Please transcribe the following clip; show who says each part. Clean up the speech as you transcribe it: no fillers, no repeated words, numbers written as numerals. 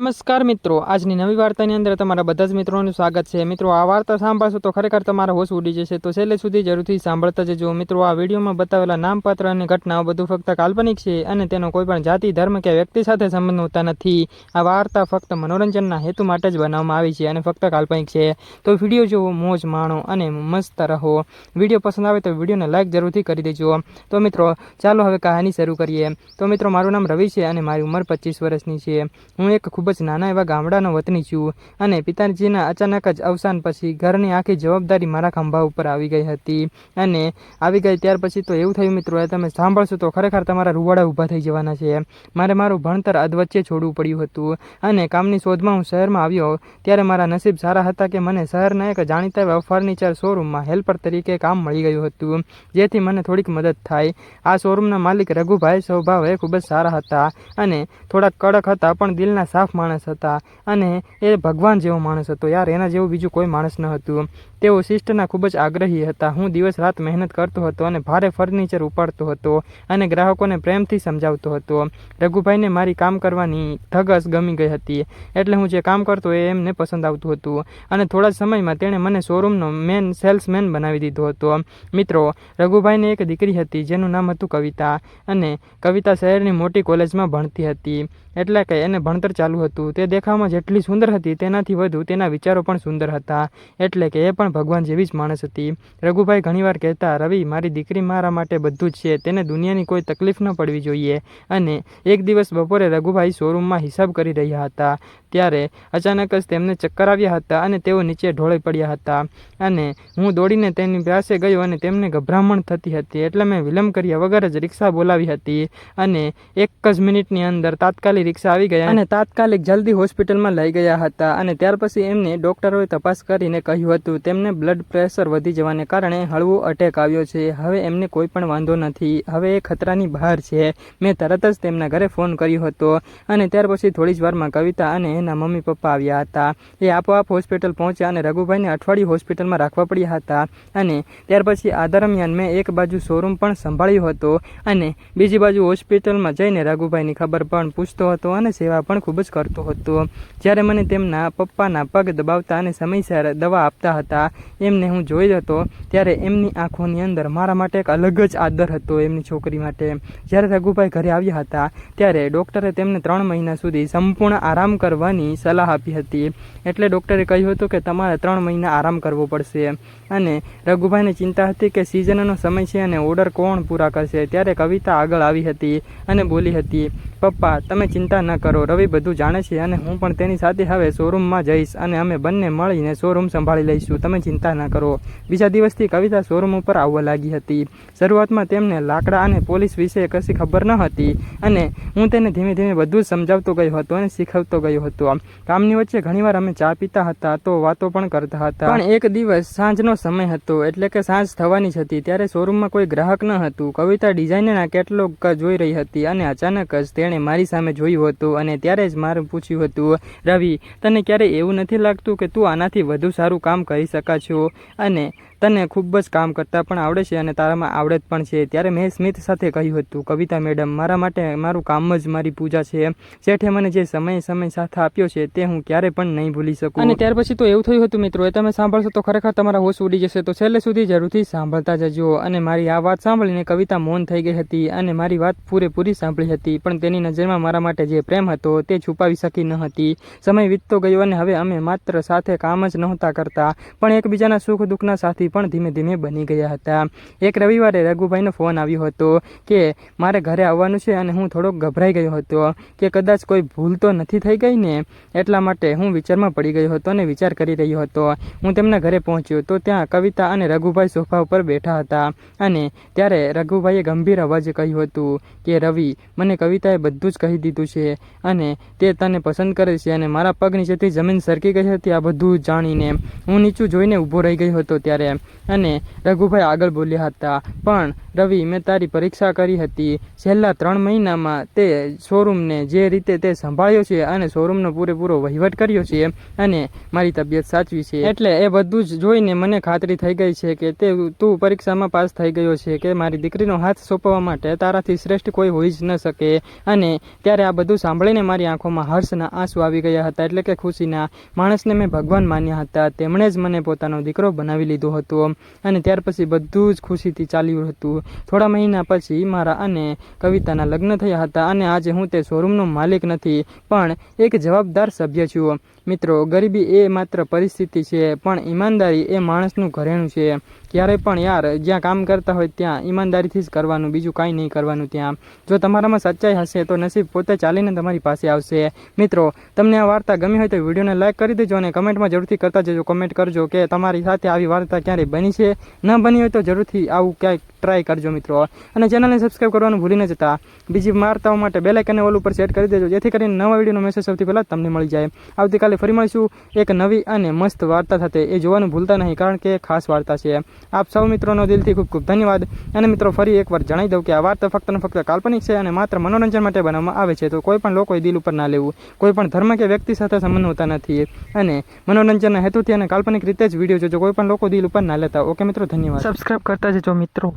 Speaker 1: નમસ્કાર મિત્રો, આજની નવી વાર્તાની અંદર તમારા બધા જ મિત્રોનું સ્વાગત છે। મિત્રો, આ વાર્તા સાંભળશો તો ખરેખર તમારો હોશ ઉડી જશે, તો છેલ્લે સુધી જરૂરથી સાંભળતા જજો। મિત્રો, આ વિડીયોમાં બતાવેલા નામપાત્ર અને ઘટનાઓ બધું ફક્ત કાલ્પનિક છે અને તેનો કોઈ પણ જાતિ, ધર્મ કે વ્યક્તિ સાથે સંબંધ હોતા નથી। આ વાર્તા ફક્ત મનોરંજનના હેતુ માટે જ બનાવવામાં આવી છે અને ફક્ત કાલ્પનિક છે। તો વિડીયો જુઓ, મોજ માણો અને મસ્ત રહો। વિડીયો પસંદ આવે તો વિડીયોને લાઈક જરૂરથી કરી દેજો। તો મિત્રો, ચાલો હવે કહાની શરૂ કરીએ। તો મિત્રો, મારું નામ રવિ છે અને મારી ઉંમર 25 વર્ષની છે। હું એક ખૂબ જ નાના એવા ગામડાનો વતની છું અને પિતાજીના અચાનક જ અવસાન પછી ઘરની આખી જવાબદારી મારા ખંભા ઉપર આવી ગઈ હતી અને આવી ગઈ ત્યાર પછી તો એવું થયું મિત્રો, તમે સાંભળશો તો ખરેખર તમારા રૂવાડા ઊભા થઈ જવાના છે। મારે મારું ભણતર અધવચ્ચે છોડવું પડ્યું હતું અને કામની શોધમાં હું શહેરમાં આવ્યો ત્યારે મારા નસીબ સારા હતા કે મને શહેરના એક જાણીતા એવા ફર્નિચર શોરૂમમાં હેલ્પર તરીકે કામ મળી ગયું હતું, જેથી મને થોડીક મદદ થાય। આ શોરૂમના માલિક રઘુભાઈ સ્વભાવે ખૂબ જ સારા હતા અને થોડાક કડક હતા, પણ દિલના સાફ માણસ હતા અને એ ભગવાન જેવો માણસ હતો યાર, એના જેવું બીજું કોઈ માણસ ન હતું। તેઓ શિસ્તના ખૂબ જ આગ્રહી હતા। હું દિવસ રાત મહેનત કરતો હતો અને ભારે ફર્નિચર ઉપાડતો હતો અને ગ્રાહકોને પ્રેમથી સમજાવતો હતો। રઘુભાઈને મારી કામ કરવાની ધગસ ગમી ગઈ હતી, એટલે હું જે કામ કરતો એ એમને પસંદ આવતું હતું અને થોડા સમયમાં તેણે મને શોરૂમનો મેન સેલ્સમેન બનાવી દીધો હતો। મિત્રો, રઘુભાઈને એક દીકરી હતી જેનું નામ હતું કવિતા અને કવિતા શહેરની મોટી કોલેજમાં ભણતી હતી, એટલે કે એને ભણતર ચાલુ હતું। તે દેખાવમાં જેટલી સુંદર હતી તેનાથી વધુ તેના વિચારો પણ સુંદર હતા, એટલે કે એ પણ ભગવાન જેવી જ માણસ હતી। રઘુભાઈ ઘણીવાર કહેતા, રવિ, મારી દીકરી મારા માટે બધું જ છે, તેને દુનિયાની કોઈ તકલીફ ન પડવી જોઈએ। અને એક દિવસ બપોરે રઘુભાઈ શોરૂમમાં હિસાબ કરી રહ્યા હતા ત્યારે અચાનક જ તેમને ચક્કર આવ્યા હતા અને તેઓ નીચે ઢોળી પડ્યા હતા અને હું દોડીને તેની પાસે ગયો અને તેમને ગભરામણ થતી હતી, એટલે મેં વિલંબ કર્યા વગર જ રિક્ષા બોલાવી હતી અને એક જ મિનિટની અંદર તાત્કાલિક રિક્ષા આવી ગયા અને તાત્કાલિક જલ્દી હોસ્પિટલમાં લઈ ગયા હતા અને ત્યાર પછી એમને ડોક્ટરોએ તપાસ કરીને કહ્યું હતું તેમને બ્લડ પ્રેશર વધી જવાને કારણે હળવો અટેક આવ્યો છે। હવે એમને કોઈ પણ વાંધો નથી, હવે એ ખતરાની બહાર છે। મેં તરત જ તેમના ઘરે ફોન કર્યો હતો અને ત્યાર પછી થોડી જ વારમાં કવિતા અને એના મમ્મી પપ્પા આવ્યા હતા। એ આપોઆપ હોસ્પિટલ પહોંચ્યા અને રઘુભાઈને અઠવાડિયું હોસ્પિટલમાં રાખવા પડ્યા હતા અને ત્યાર પછી આ દરમિયાન મેં એક બાજુ શોરૂમ પણ સંભાળ્યો હતો અને બીજી બાજુ હોસ્પિટલમાં જઈને રઘુભાઈની ખબર પણ પૂછતો હતો અને સેવા પણ ખૂબ જ કરતો હતો। જ્યારે મને તેમના પપ્પાના પગ દબાવતા અને સમયસર દવા આપતા હતા એમને હું જોઈ હતો ત્યારે એમની આંખોની અંદર મારા માટે એક અલગ જ આદર હતો એમની છોકરી માટે। જ્યારે રઘુભાઈ ઘરે આવ્યા હતા ત્યારે ડૉક્ટરે તેમને 3 મહિના સુધી સંપૂર્ણ આરામ કરવાની સલાહ આપી હતી, એટલે ડૉક્ટરે કહ્યું હતું કે તમારે 3 મહિના આરામ કરવો પડશે અને રઘુભાઈને ચિંતા હતી કે સિઝનનો સમય છે અને ઓર્ડર કોણ પૂરા કરશે। ત્યારે કવિતા આગળ આવી હતી અને બોલી હતી, પપ્પા, તમે ચિંતા ન કરો, રવિ બધું જાણે છે અને હું પણ તેની સાથે હવે શોરૂમમાં જઈશ અને અમે બંને મળીને શોરૂમ સંભાળી લઈશું, તમે ચિંતા ન કરો। બીજા દિવસથી કવિતા શોરૂમ ઉપર આવવા લાગી હતી। શરૂઆતમાં તેમને લાકડા અને પોલીસ વિશે કશી ખબર ન હતી અને હું તેને ધીમે ધીમે બધું જ સમજાવતો ગયો હતો અને શીખવતો ગયો હતો। કામની વચ્ચે ઘણીવાર અમે ચા પીતા હતા તો વાતો પણ કરતા હતા। પણ એક દિવસ સાંજનો સમય હતો, એટલે કે સાંજ થવાની જ હતી, ત્યારે શોરૂમમાં કોઈ ગ્રાહક ન હતું। કવિતા ડિઝાઇનના કેટલોગ જોઈ રહી હતી અને અચાનક જ તેણે મારી સામે જોયું હતું અને ત્યારે જ મારે પૂછ્યું હતું, રવિ, તને ક્યારેય એવું નથી લાગતું કે તું આનાથી વધુ સારું કામ કરી શકા છો અને તને ખૂબ જ કામ કરતા પણ આવડે છે અને તારામાં આવડત પણ છે? ત્યારે મેં સ્મિત સાથે કહ્યું હતું, કવિતા મેડમ, મારા માટે મારું કામ જ મારી પૂજા છે। શેઠે મને જે સમય સાથ આપ્યો છે તે હું ક્યારે પણ નહીં ભૂલી શકું। અને ત્યાર પછી તો એવું થયું હતું મિત્રો, એ તમે સાંભળશો તો ખરેખર તમારા હોશ ઉડી જશે, તો છેલ્લે સુધી જરૂરથી સાંભળતા જજો। અને મારી આ વાત સાંભળીને કવિતા મૌન થઈ ગઈ હતી અને મારી વાત પૂરેપૂરી સાંભળી હતી, પણ તેની નજરમાં મારા માટે જે પ્રેમ હતો તે છુપાવી શકી ન હતી। સમય વીતતો ગયો અને હવે અમે માત્ર સાથે કામ જ નહોતા કરતા, પણ એકબીજાના સુખ દુઃખના સાથી પણ ધીમે ધીમે બની ગયા હતા। એક રવિવારે રઘુભાઈનો ફોન આવ્યો હતો કે મારે ઘરે આવવાનું છે અને હું થોડોક ગભરાઈ ગયો હતો કે કદાચ કોઈ ભૂલ તો નથી થઈ ગઈ ને, એટલા માટે હું વિચારમાં પડી ગયો હતો અને વિચાર કરી રહ્યો હતો। હું તેમના ઘરે પહોંચ્યો તો ત્યાં કવિતા અને રઘુભાઈ સોફા ઉપર બેઠા હતા અને ત્યારે રઘુભાઈએ ગંભીર અવાજે કહ્યું હતું કે રવિ, મને કવિતાએ બધું જ કહી દીધું છે અને તે તને પસંદ કરે છે અને મારા પગ નીચેથી જમીન સરકી ગઈ હતી। આ બધું જાણીને હું નીચું જોઈને ઊભો રહી ગયો હતો ત્યારે અને રઘુભાઈ આગળ બોલ્યા હતા, પણ રવિ, મેં તારી પરીક્ષા કરી હતી. છેલ્લા 3 મહિનામાં તે શોરૂમને જે રીતે તે સંભાળ્યો છે અને શોરૂમનો પૂરેપૂરો વહીવટ કર્યો છે અને મારી તબિયત સાચવી છે, એટલે એ બધું જ જોઈને મને ખાતરી થઈ ગઈ છે કે તું પરીક્ષામાં પાસ થઈ ગયો છે, કે મારી દીકરીનો હાથ સોંપવા માટે તારાથી શ્રેષ્ઠ કોઈ હોઈ જ ન શકે. અને ત્યારે આ બધું સાંભળીને મારી આંખોમાં હર્ષના આંસુ આવી ગયા હતા, એટલે કે ખુશીના. માણસને મેં ભગવાન માન્યા હતા, તેમણે જ મને પોતાનો દીકરો બનાવી લીધો હતો. અને ત્યાર પછી બધું જ ખુશીથી ચાલ્યું હતું. થોડા મહિના પછી મારા અને કવિતાના લગ્ન થયા હતા અને આજે હું તે શોરૂમનો માલિક નથી, પણ એક જવાબદાર સભ્ય છું. મિત્રો, ગરીબી એ માત્ર પરિસ્થિતિ છે, પણ ઈમાનદારી એ માણસનું ઘરેણું છે. ક્યારેય પણ યાર, જ્યાં કામ કરતા હોય ત્યાં ઈમાનદારીથી જ કરવાનું, બીજું કાંઈ નહીં કરવાનું. ત્યાં જો તમારામાં સચ્ચાઈ હશે તો નસીબ પોતે ચાલીને તમારી પાસે આવશે. મિત્રો, તમને આ વાર્તા ગમી હોય તો વિડીયોને લાઈક કરી દેજો અને કમેન્ટમાં જરૂરથી કરતા જજો. કમેન્ટ કરજો કે તમારી સાથે આવી વાર્તા ક્યારેય બની છે, ન બની હોય તો જરૂરથી આવું ક્યાંક ટ્રાય કરજો મિત્રો. અને ચેનલને સબસ્ક્રાઈબ કરવાનું ભૂલી ન જતા. બીજી વાર્તાઓ માટે બેલ આઇકનને ઓલ ઉપર સેટ કરી દેજો, જેથી કરીને નવા વિડીયોનો મેસેજ સૌથી પહેલાં તમને મળી જાય. આવતીકાલે ફરી મળીશું એક નવી અને મસ્ત વાર્તા સાથે. એ જોવાનું ભૂલતા નહીં, કારણ કે ખાસ વાર્તા છે. આપ સૌ મિત્રોનો દિલથી ખૂબ ખૂબ ધન્યવાદ. અને મિત્રો, ફરી એકવાર જણાવી દઉં કે આ વાર્તા ફક્ત ને ફક્ત કાલ્પનિક છે અને માત્ર મનોરંજન માટે બનાવવામાં આવે છે, તો કોઈ પણ લોકોએ દિલ ઉપર ના લેવું. કોઈ પણ ધર્મ કે વ્યક્તિ સાથે સંબંધ હોતા નથી અને મનોરંજનના હેતુથી અને કાલ્પનિક રીતે જ વિડીયો જોજો. કોઈ પણ લોકો દિલ ઉપર ના લેતા. ઓકે મિત્રો, ધન્યવાદ. સબસ્ક્રાઈબ કરતા જજો મિત્રો.